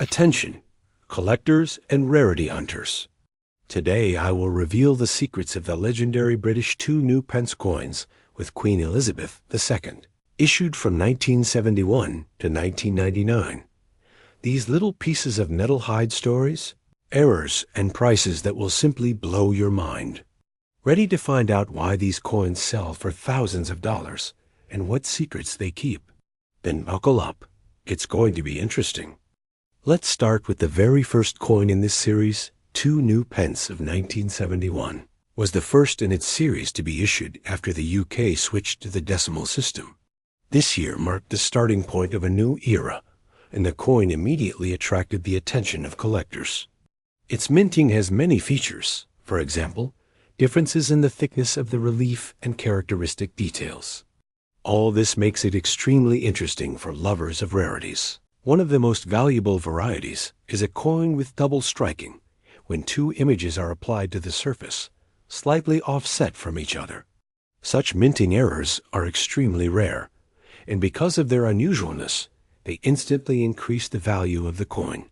Attention, collectors and rarity hunters. Today I will reveal the secrets of the legendary British Two New Pence coins with Queen Elizabeth II, issued from 1971 to 1999. These little pieces of metal hide stories, errors, and prices that will simply blow your mind. Ready to find out why these coins sell for thousands of dollars and what secrets they keep? Then buckle up. It's going to be interesting. Let's start with the very first coin in this series. Two New Pence of 1971 was the first in its series to be issued after the UK switched to the decimal system. This year marked the starting point of a new era, and the coin immediately attracted the attention of collectors. Its minting has many features, for example, differences in the thickness of the relief and characteristic details. All this makes it extremely interesting for lovers of rarities. One of the most valuable varieties is a coin with double striking, when two images are applied to the surface, slightly offset from each other. Such minting errors are extremely rare, and because of their unusualness, they instantly increase the value of the coin.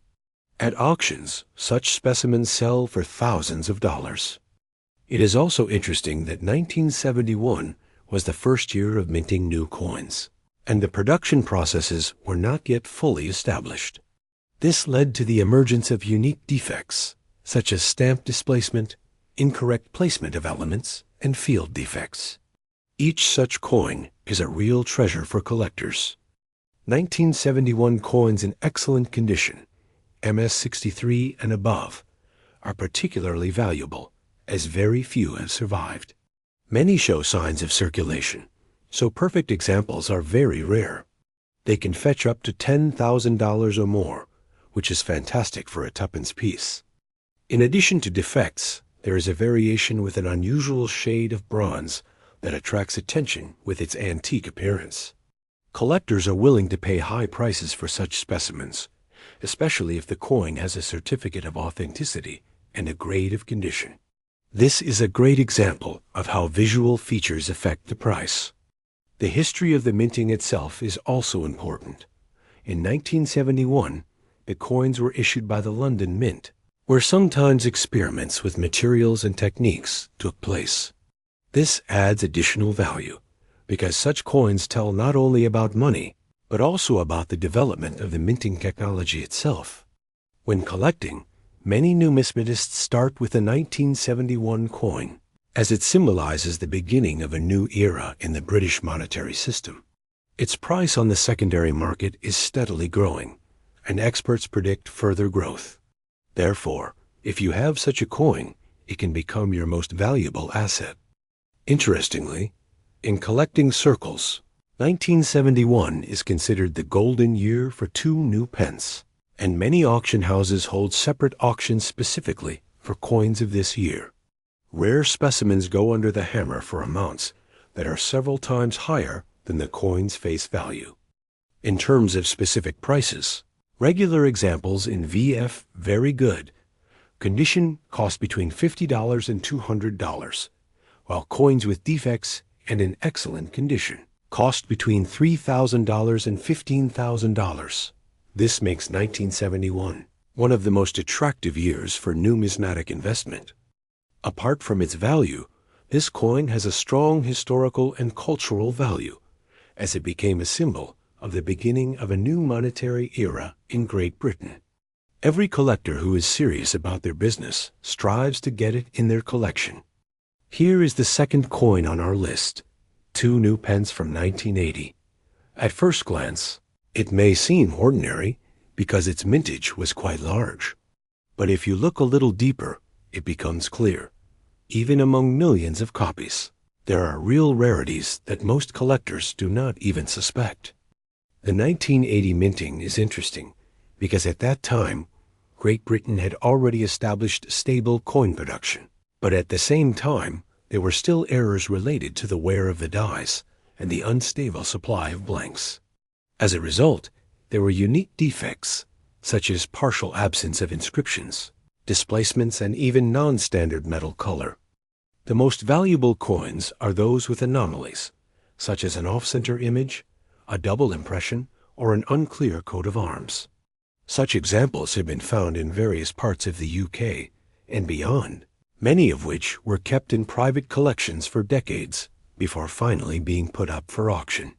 At auctions, such specimens sell for thousands of dollars. It is also interesting that 1971 was the first year of minting new coins, and the production processes were not yet fully established. This led to the emergence of unique defects, such as stamp displacement, incorrect placement of elements, and field defects. Each such coin is a real treasure for collectors. 1971 coins in excellent condition, MS63 and above, are particularly valuable, as very few have survived. Many show signs of circulation, so perfect examples are very rare. They can fetch up to $10,000 or more, which is fantastic for a tuppence piece. In addition to defects, there is a variation with an unusual shade of bronze that attracts attention with its antique appearance. Collectors are willing to pay high prices for such specimens, especially if the coin has a certificate of authenticity and a grade of condition. This is a great example of how visual features affect the price. The history of the minting itself is also important. In 1971, the coins were issued by the London Mint, where sometimes experiments with materials and techniques took place. This adds additional value, because such coins tell not only about money, but also about the development of the minting technology itself. When collecting, many numismatists start with the 1971 coin, as it symbolizes the beginning of a new era in the British monetary system. Its price on the secondary market is steadily growing, and experts predict further growth. Therefore, if you have such a coin, it can become your most valuable asset. Interestingly, in collecting circles, 1971 is considered the golden year for Two New Pence, and many auction houses hold separate auctions specifically for coins of this year. Rare specimens go under the hammer for amounts that are several times higher than the coin's face value. In terms of specific prices, regular examples in VF very good condition cost between $50 and $200, while coins with defects and in excellent condition cost between $3,000 and $15,000. This makes 1971 one of the most attractive years for numismatic investment. Apart from its value, this coin has a strong historical and cultural value, as it became a symbol of the beginning of a new monetary era in Great Britain. Every collector who is serious about their business strives to get it in their collection. Here is the second coin on our list, Two New Pence from 1980. At first glance, it may seem ordinary because its mintage was quite large. But if you look a little deeper, it becomes clear. Even among millions of copies, there are real rarities that most collectors do not even suspect. The 1980 minting is interesting because at that time, Great Britain had already established stable coin production. But at the same time, there were still errors related to the wear of the dies and the unstable supply of blanks. As a result, there were unique defects, such as partial absence of inscriptions, displacements, and even non-standard metal color. The most valuable coins are those with anomalies, such as an off-center image, a double impression, or an unclear coat of arms. Such examples have been found in various parts of the UK and beyond, many of which were kept in private collections for decades before finally being put up for auction.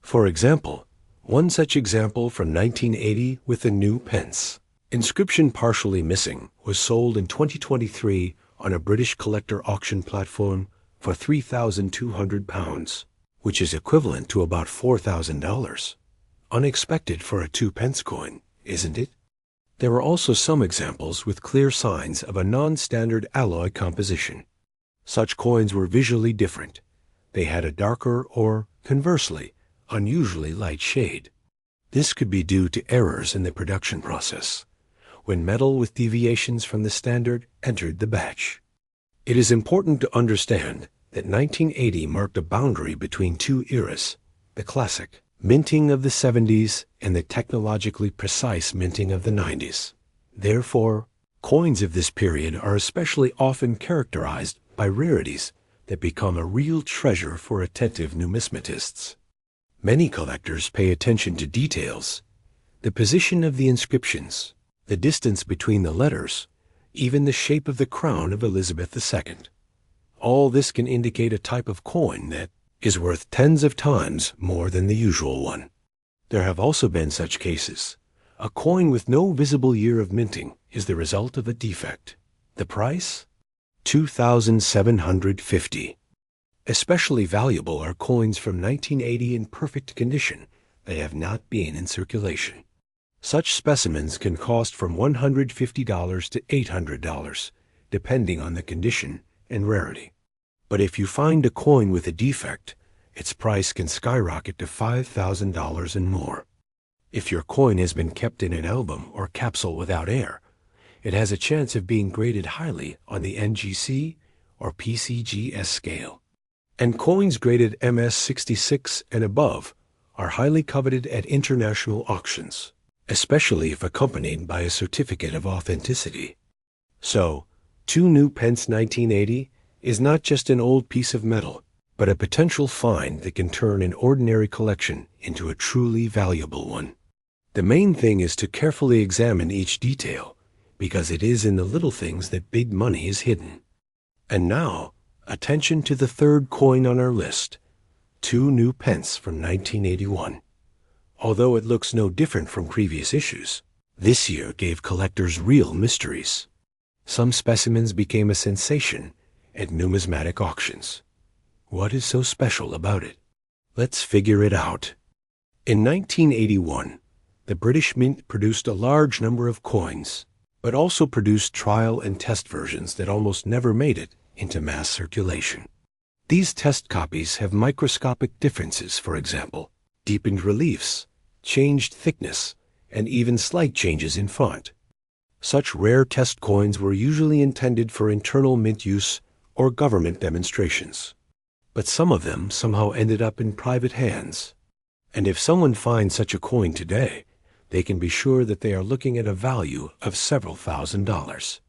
For example, one such example from 1980 with the new pence. Inscription partially missing was sold in 2023 on a British collector auction platform for £3,200, which is equivalent to about $4,000. Unexpected for a 2-pence coin, isn't it? There are also some examples with clear signs of a non-standard alloy composition. Such coins were visually different. They had a darker or, conversely, unusually light shade. This could be due to errors in the production process, when metal with deviations from the standard entered the batch. It is important to understand that 1980 marked a boundary between two eras, the classic minting of the 70s and the technologically precise minting of the 90s. Therefore, coins of this period are especially often characterized by rarities that become a real treasure for attentive numismatists. Many collectors pay attention to details, the position of the inscriptions, the distance between the letters, even the shape of the crown of Elizabeth II. All this can indicate a type of coin that is worth tens of times more than the usual one. There have also been such cases. A coin with no visible year of minting is the result of a defect. The price? $2,750. Especially valuable are coins from 1980 in perfect condition. They have not been in circulation. Such specimens can cost from $150 to $800, depending on the condition and rarity. But if you find a coin with a defect, its price can skyrocket to $5,000 and more. If your coin has been kept in an album or capsule without air, it has a chance of being graded highly on the NGC or PCGS scale. And coins graded MS66 and above are highly coveted at international auctions, especially if accompanied by a certificate of authenticity. So, 2 New Pence 1980 is not just an old piece of metal, but a potential find that can turn an ordinary collection into a truly valuable one. The main thing is to carefully examine each detail, because it is in the little things that big money is hidden. And now, attention to the third coin on our list, 2 New Pence from 1981. Although it looks no different from previous issues, this year gave collectors real mysteries. Some specimens became a sensation at numismatic auctions. What is so special about it? Let's figure it out. In 1981, the British Mint produced a large number of coins, but also produced trial and test versions that almost never made it into mass circulation. These test copies have microscopic differences, for example, deepened reliefs, changed thickness, and even slight changes in font. Such rare test coins were usually intended for internal mint use or government demonstrations. But some of them somehow ended up in private hands. And if someone finds such a coin today, they can be sure that they are looking at a value of several $1,000s.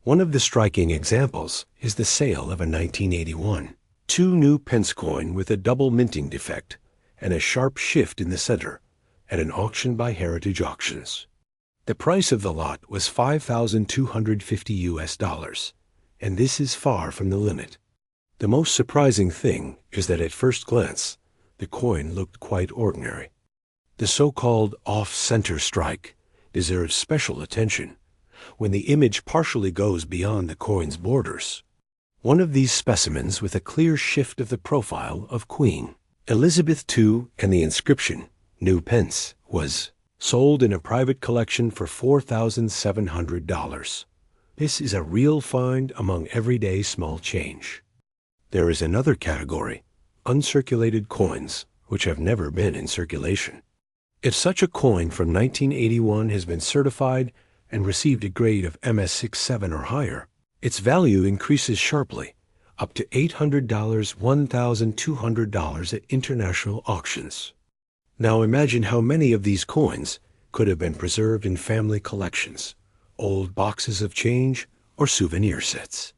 One of the striking examples is the sale of a 1981 2 New Pence coin with a double minting defect and a sharp shift in the center at an auction by Heritage Auctions. The price of the lot was $5,250, and this is far from the limit. The most surprising thing is that at first glance, the coin looked quite ordinary. The so-called off-center strike deserves special attention when the image partially goes beyond the coin's borders. One of these specimens with a clear shift of the profile of Queen Elizabeth II and the inscription, New Pence, was sold in a private collection for $4,700. This is a real find among everyday small change. There is another category, uncirculated coins, which have never been in circulation. If such a coin from 1981 has been certified and received a grade of MS67 or higher, its value increases sharply, up to $800, $1,200 at international auctions. Now imagine how many of these coins could have been preserved in family collections, old boxes of change, or souvenir sets.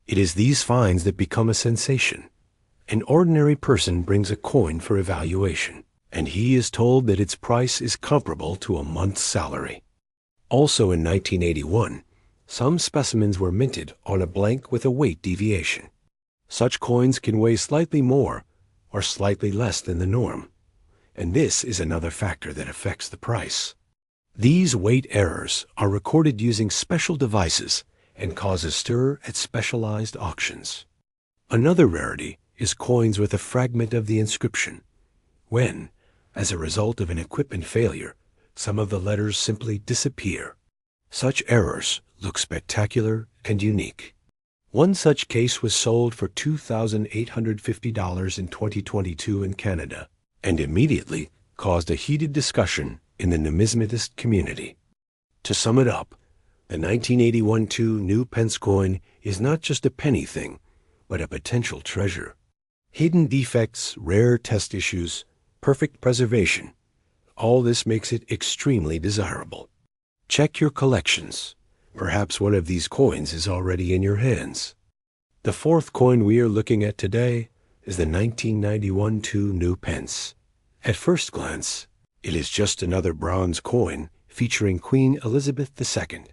It is these finds that become a sensation. An ordinary person brings a coin for evaluation, and he is told that its price is comparable to a month's salary. Also in 1981, some specimens were minted on a blank with a weight deviation. Such coins can weigh slightly more or slightly less than the norm, and this is another factor that affects the price. These weight errors are recorded using special devices and cause a stir at specialized auctions. Another rarity is coins with a fragment of the inscription, when, as a result of an equipment failure, some of the letters simply disappear. Such errors look spectacular and unique. One such case was sold for $2,850 in 2022 in Canada, and immediately caused a heated discussion in the numismatist community. To sum it up, the 1981 Two New Pence coin is not just a penny thing, but a potential treasure. Hidden defects, rare test issues, perfect preservation, all this makes it extremely desirable. Check your collections. Perhaps one of these coins is already in your hands. The fourth coin we are looking at today is the 1991 Two New Pence. At first glance, it is just another bronze coin featuring Queen Elizabeth II.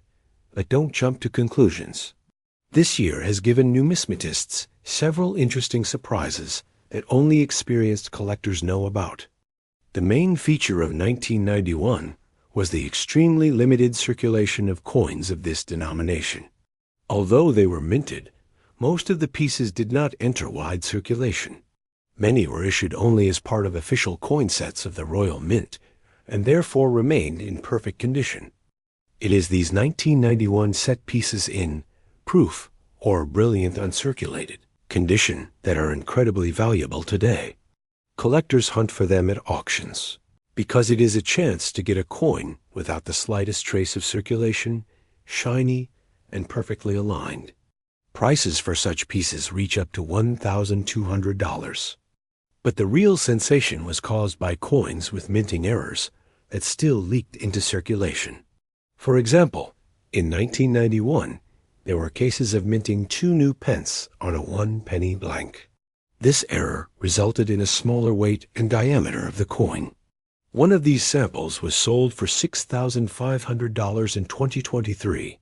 But don't jump to conclusions. This year has given numismatists several interesting surprises that only experienced collectors know about. The main feature of 1991 was the extremely limited circulation of coins of this denomination. Although they were minted, most of the pieces did not enter wide circulation. Many were issued only as part of official coin sets of the Royal Mint, and therefore remained in perfect condition. It is these 1991 set pieces in proof or brilliant uncirculated condition that are incredibly valuable today. Collectors hunt for them at auctions, because it is a chance to get a coin without the slightest trace of circulation, shiny, and perfectly aligned. Prices for such pieces reach up to $1,200. But the real sensation was caused by coins with minting errors that still leaked into circulation. For example, in 1991, there were cases of minting 2 new pence on a 1-penny blank. This error resulted in a smaller weight and diameter of the coin. One of these samples was sold for $6,500 in 2023.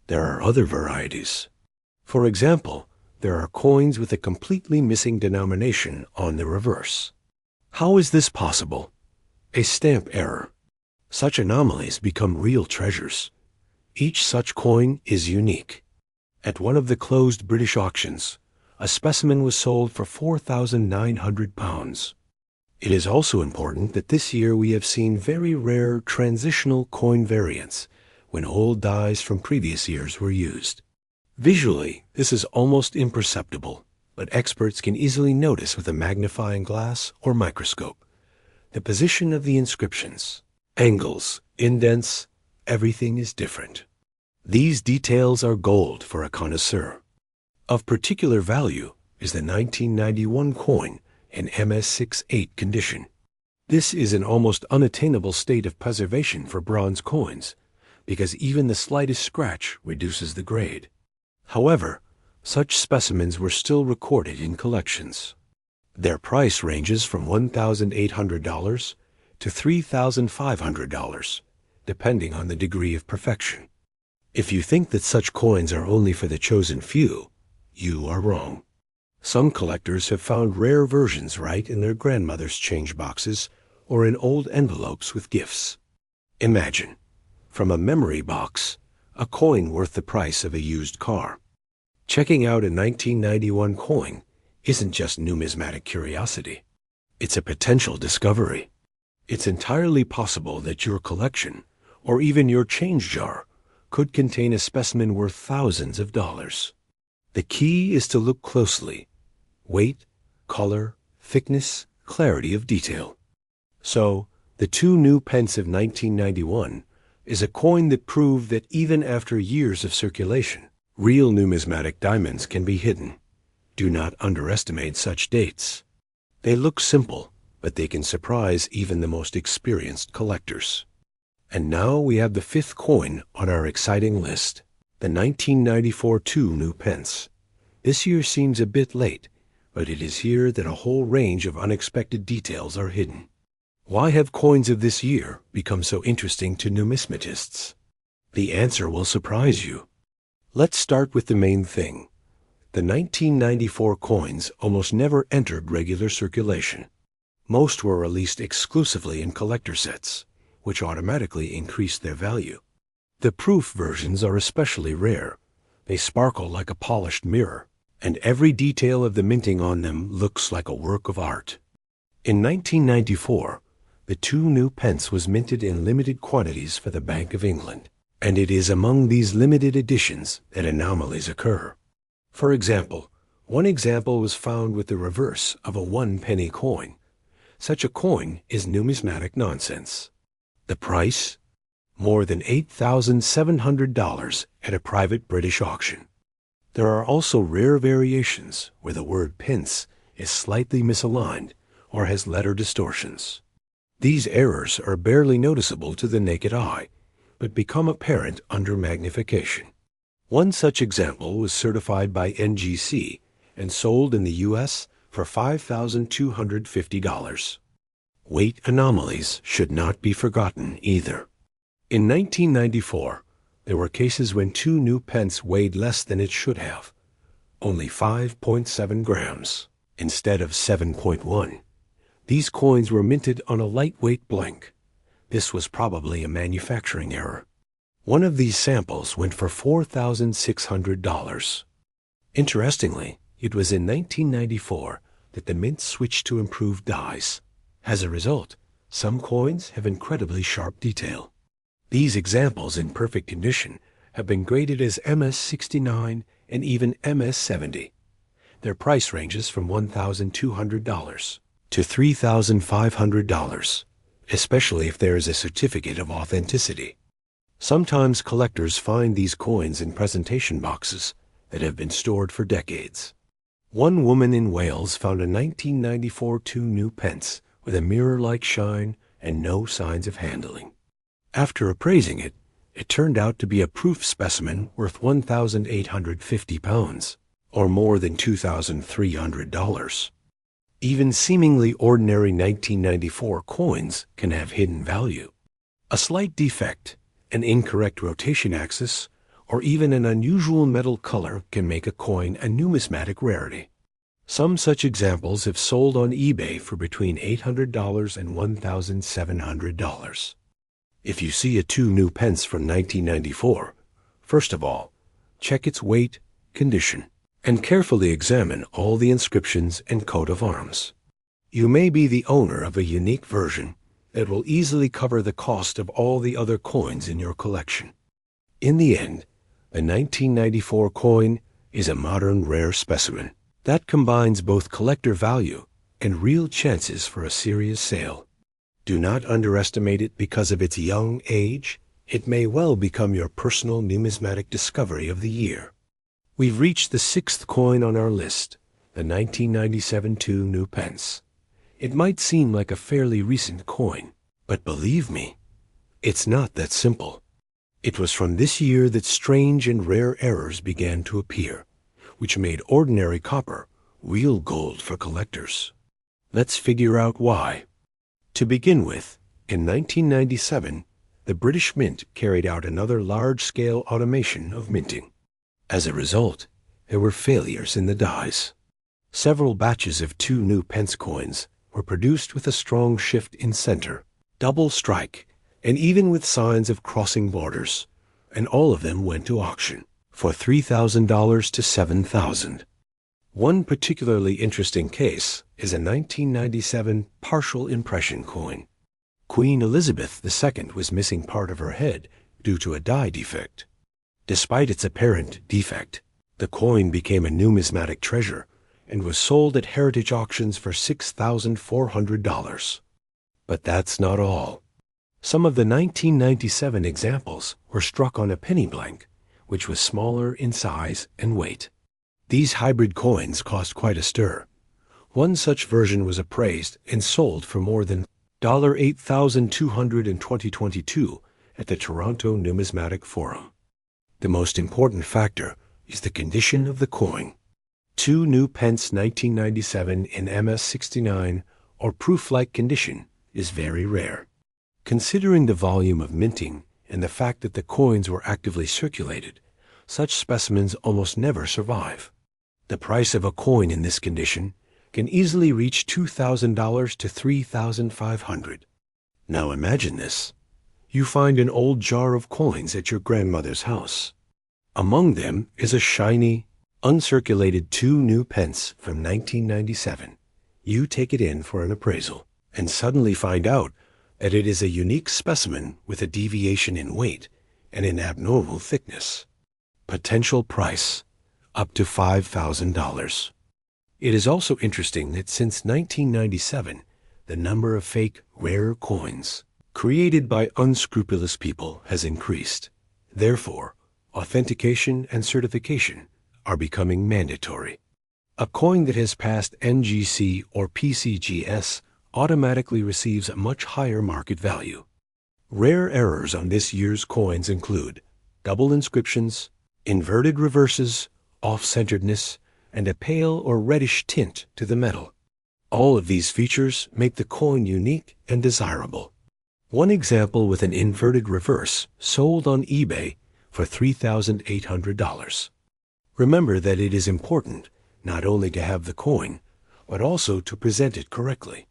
There are other varieties. For example, there are coins with a completely missing denomination on the reverse. How is this possible? A stamp error. Such anomalies become real treasures. Each such coin is unique. At one of the closed British auctions, a specimen was sold for £4,900. It is also important that this year we have seen very rare transitional coin variants when old dies from previous years were used. Visually, this is almost imperceptible, but experts can easily notice with a magnifying glass or microscope the position of the inscriptions, angles, indents, everything is different. These details are gold for a connoisseur. Of particular value is the 1991 coin in MS68 condition. This is an almost unattainable state of preservation for bronze coins, because even the slightest scratch reduces the grade. However, such specimens were still recorded in collections. Their price ranges from $1,800 to $3,500, depending on the degree of perfection. If you think that such coins are only for the chosen few, you are wrong. Some collectors have found rare versions right in their grandmother's change boxes or in old envelopes with gifts. Imagine, from a memory box, a coin worth the price of a used car. Checking out a 1991 coin isn't just numismatic curiosity. It's a potential discovery. It's entirely possible that your collection, or even your change jar, could contain a specimen worth thousands of dollars. The key is to look closely. Weight, color, thickness, clarity of detail. So, the 2 New Pence of 1991 is a coin that proved that even after years of circulation, real numismatic diamonds can be hidden. Do not underestimate such dates. They look simple, but they can surprise even the most experienced collectors. And now we have the 5th coin on our exciting list, the 1994 Two New Pence. This year seems a bit late, but it is here that a whole range of unexpected details are hidden. Why have coins of this year become so interesting to numismatists? The answer will surprise you. Let's start with the main thing. The 1994 coins almost never entered regular circulation. Most were released exclusively in collector sets, which automatically increased their value. The proof versions are especially rare. They sparkle like a polished mirror, and every detail of the minting on them looks like a work of art. In 1994, the 2 New Pence was minted in limited quantities for the Bank of England, and it is among these limited editions that anomalies occur. For example, one example was found with the reverse of a 1-penny coin. Such a coin is numismatic nonsense. The price? More than $8,700 at a private British auction. There are also rare variations where the word pence is slightly misaligned or has letter distortions. These errors are barely noticeable to the naked eye, but become apparent under magnification. One such example was certified by NGC and sold in the U.S. for $5,250. Weight anomalies should not be forgotten either. In 1994, there were cases when 2 New Pence weighed less than it should have, only 5.7 grams instead of 7.1. These coins were minted on a lightweight blank. This was probably a manufacturing error. One of these samples went for $4,600. Interestingly, it was in 1994 that the mint switched to improved dies. As a result, some coins have incredibly sharp detail. These examples in perfect condition have been graded as MS-69 and even MS-70. Their price ranges from $1,200 to $3,500, especially if there is a certificate of authenticity. Sometimes collectors find these coins in presentation boxes that have been stored for decades. One woman in Wales found a 1994 2 New Pence with a mirror-like shine and no signs of handling. After appraising it, it turned out to be a proof specimen worth 1,850 pounds, or more than $2,300. Even seemingly ordinary 1994 coins can have hidden value. A slight defect, an incorrect rotation axis, or even an unusual metal color can make a coin a numismatic rarity. Some such examples have sold on eBay for between $800 and $1,700. If you see a 2 New Pence from 1994, first of all, check its weight, condition, and carefully examine all the inscriptions and coat of arms. You may be the owner of a unique version that will easily cover the cost of all the other coins in your collection. In the end, the 1994 coin is a modern rare specimen that combines both collector value and real chances for a serious sale. Do not underestimate it because of its young age. It may well become your personal numismatic discovery of the year. We've reached the 6th coin on our list, the 1997 2 New Pence. It might seem like a fairly recent coin, but believe me, it's not that simple. It was from this year that strange and rare errors began to appear, which made ordinary copper real gold for collectors. Let's figure out why. To begin with, in 1997, the British Mint carried out another large-scale automation of minting. As a result, there were failures in the dies. Several batches of 2 New Pence coins were produced with a strong shift in center, double strike, and even with signs of crossing borders, and all of them went to auction for $3,000 to $7,000. One particularly interesting case is a 1997 partial impression coin. Queen Elizabeth II was missing part of her head due to a die defect. Despite its apparent defect, the coin became a numismatic treasure and was sold at heritage auctions for $6,400. But that's not all. Some of the 1997 examples were struck on a penny blank, which was smaller in size and weight. These hybrid coins cost quite a stir. One such version was appraised and sold for more than $8,200 in 2022 at the Toronto Numismatic Forum. The most important factor is the condition of the coin. 2 New Pence 1997 in MS-69 or proof-like condition is very rare. Considering the volume of minting and the fact that the coins were actively circulated, such specimens almost never survive. The price of a coin in this condition can easily reach $2,000 to $3,500. Now imagine this. You find an old jar of coins at your grandmother's house. Among them is a shiny, uncirculated 2 New Pence from 1997. You take it in for an appraisal and suddenly find out that it is a unique specimen with a deviation in weight and an abnormal thickness. Potential price, up to $5,000. It is also interesting that since 1997, the number of fake, rare coins created by unscrupulous people has increased. Therefore, authentication and certification are becoming mandatory. A coin that has passed NGC or PCGS automatically receives a much higher market value. Rare errors on this year's coins include double inscriptions, inverted reverses, off-centeredness, and a pale or reddish tint to the metal. All of these features make the coin unique and desirable. One example with an inverted reverse sold on eBay for $3,800. Remember that it is important not only to have the coin, but also to present it correctly.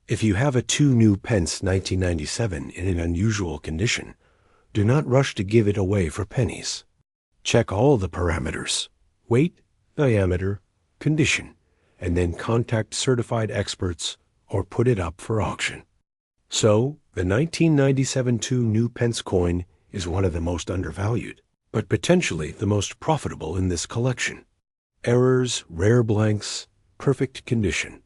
If you have a 2 New Pence 1997 in an unusual condition, do not rush to give it away for pennies. Check all the parameters: weight, diameter, condition, and then contact certified experts or put it up for auction. So, the 1997 2 New Pence coin is one of the most undervalued, but potentially the most profitable in this collection. Errors, rare blanks, perfect condition.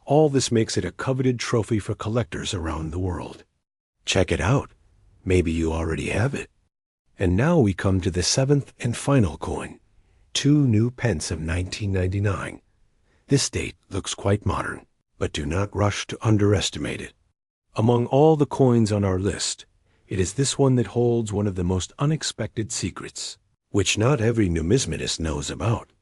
All this makes it a coveted trophy for collectors around the world. Check it out. Maybe you already have it. And now we come to the seventh and final coin, 2 New Pence of 1999. This date looks quite modern, but do not rush to underestimate it. Among all the coins on our list, it is this one that holds one of the most unexpected secrets, which not every numismatist knows about.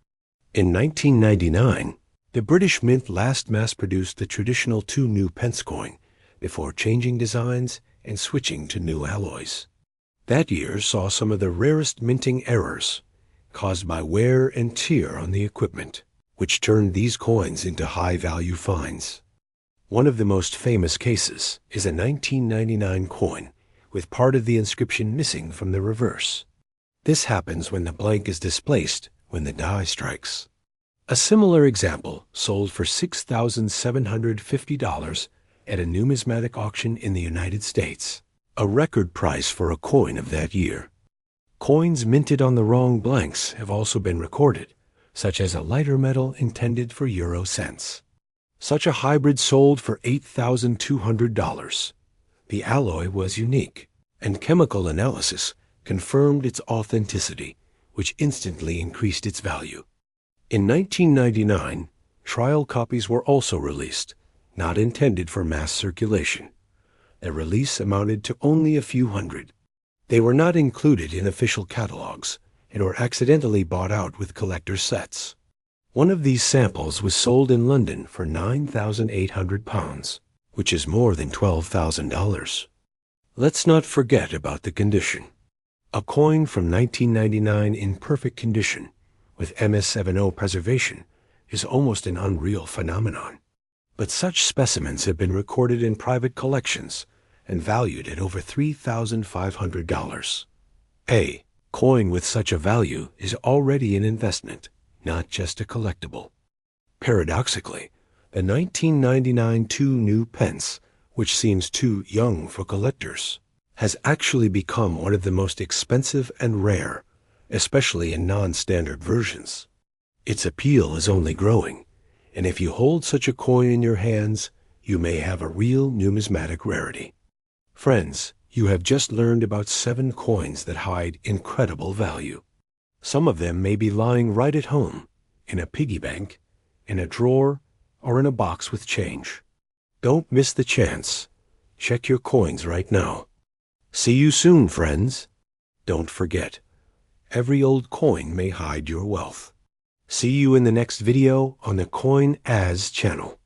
In 1999, the British Mint last mass-produced the traditional 2 New Pence coin before changing designs and switching to new alloys. That year saw some of the rarest minting errors caused by wear and tear on the equipment, which turned these coins into high-value finds. One of the most famous cases is a 1999 coin with part of the inscription missing from the reverse. This happens when the blank is displaced when the die strikes. A similar example sold for $6,750 at a numismatic auction in the United States, a record price for a coin of that year. Coins minted on the wrong blanks have also been recorded, such as a lighter metal intended for euro cents. Such a hybrid sold for $8,200. The alloy was unique, and chemical analysis confirmed its authenticity, which instantly increased its value. In 1999, trial copies were also released, not intended for mass circulation. Their release amounted to only a few hundred. They were not included in official catalogs and were accidentally bought out with collector's sets. One of these samples was sold in London for £9,800, which is more than $12,000. Let's not forget about the condition. A coin from 1999 in perfect condition, with MS70 preservation, is almost an unreal phenomenon. But such specimens have been recorded in private collections and valued at over $3,500. A coin with such a value is already an investment, not just a collectible. Paradoxically, the 1999 2 New Pence, which seems too young for collectors, has actually become one of the most expensive and rare, especially in non-standard versions. Its appeal is only growing, and if you hold such a coin in your hands, you may have a real numismatic rarity. Friends, you have just learned about 7 coins that hide incredible value. Some of them may be lying right at home, in a piggy bank, in a drawer, or in a box with change. Don't miss the chance. Check your coins right now. See you soon, friends. Don't forget, every old coin may hide your wealth. See you in the next video on the Coin As channel.